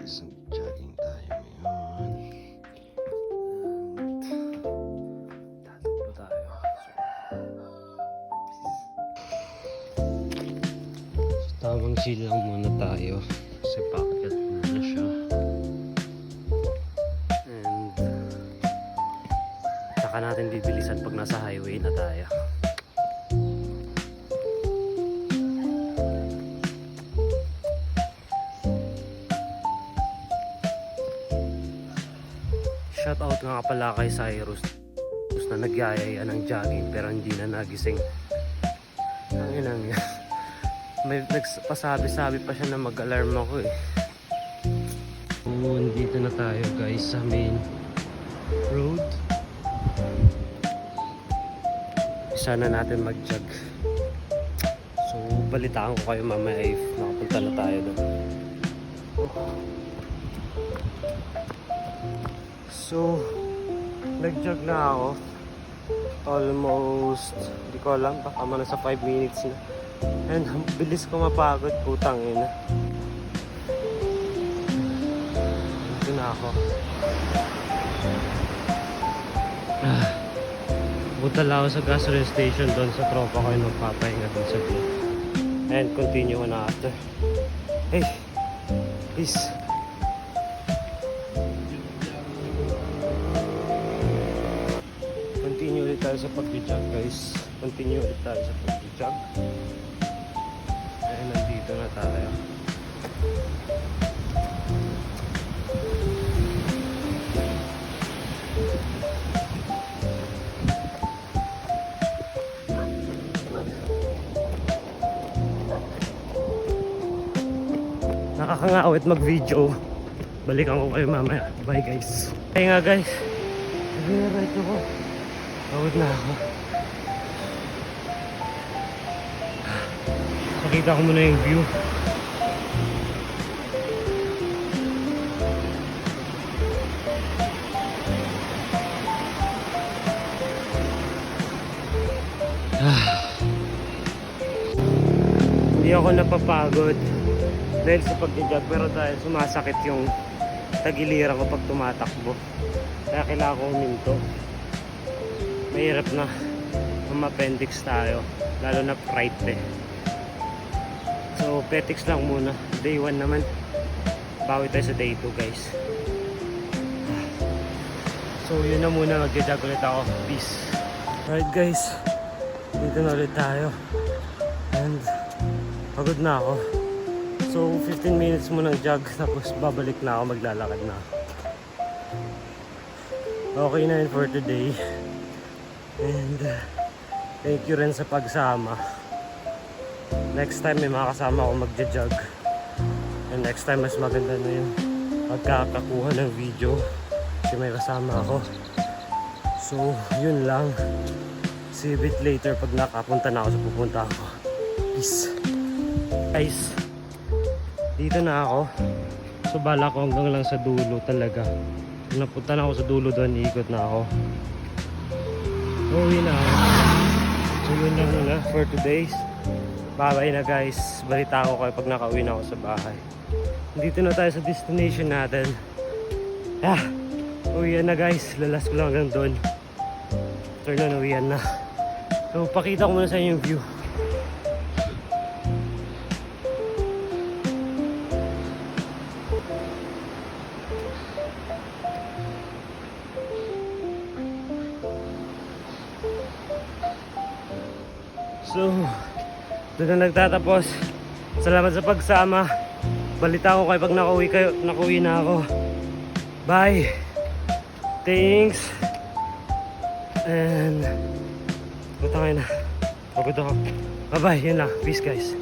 guys, jogging tayo ngayon. Tatakbo tayo. So, tamang chill lang muna tayo kasi packet na siya. And saka natin bibilisan pag nasa highway na tayo. Shoutout nga pala kay Cyrus na nagyayaya ng jogging pero hindi na nagising. Ang inang yan. May nagpasabi-sabi pa siya na mag-alarm ako eh. Oo, dito na tayo guys sa main road. Isa na natin mag-jog. So balitaan ko kayo mamaya if nakapunta na tayo doon. So nag-jog na ako. Almost, hindi ko alam, baka man sa 5 minutes na. And bilis ko mapagod, putang ina. Dito na ako. Punta lang ako sa gasoline station doon sa tropa ko yung magpapahinga doon sa view. And continue ko na after. Hey, peace. Continue ulit tayo sa pag-jog guys. Continue ulit tayo sa pag-jog. Ayun, nandito na tayo. Nakakangawit mag-video. Balikan ko kayo mamaya. Bye guys. Kaya nga guys. Nag-right ako. Pagod na ako. Pakita ko muna yung view. Hindi ako napapagod dahil sa pag-jog pero dahil sumasakit yung tagiliran ko pag tumatakbo. Kaya kailangan ko huminto. Mahirap na ma-appendix tayo, lalo na fright eh. So petics lang muna. Day 1 naman, bawi tayo sa day 2 guys. So yun na muna, mag-jog ulit ako. Peace. Alright guys, dito na ulit tayo. And pagod na ako. So 15 minutes muna ng jog, tapos babalik na ako, maglalakad na. Okay na yun for today. And thank you rin sa pagsama. Next time may makakasama ako magja-jog. And next time mas maganda na yung pagkakakuha ng video kasi may kasama ako. So yun lang. See you a bit later pag nakapunta na ako sa pupunta ako. Peace. Guys, dito na ako. So bala ko hanggang lang sa dulo talaga. Pag napunta na ako sa dulo doon, iikot na ako. Uwi na ako. So yun lang muna for today's. Bye-bye na guys. Balita ko kayo pag nakauwi na ako sa bahay. Dito na tayo sa destination natin. Uwian na guys. Lalas ko lang hanggang doon. Turn on, uwian na. So pakita ko muna sa inyo yung view. So, doon na nagtatapos. Salamat sa pagsama. Balita ko kayo pag nakauwi na ako. Bye. Thanks. And, buta kayo na. Pagod ako. Bye-bye. Yun lang. Peace guys.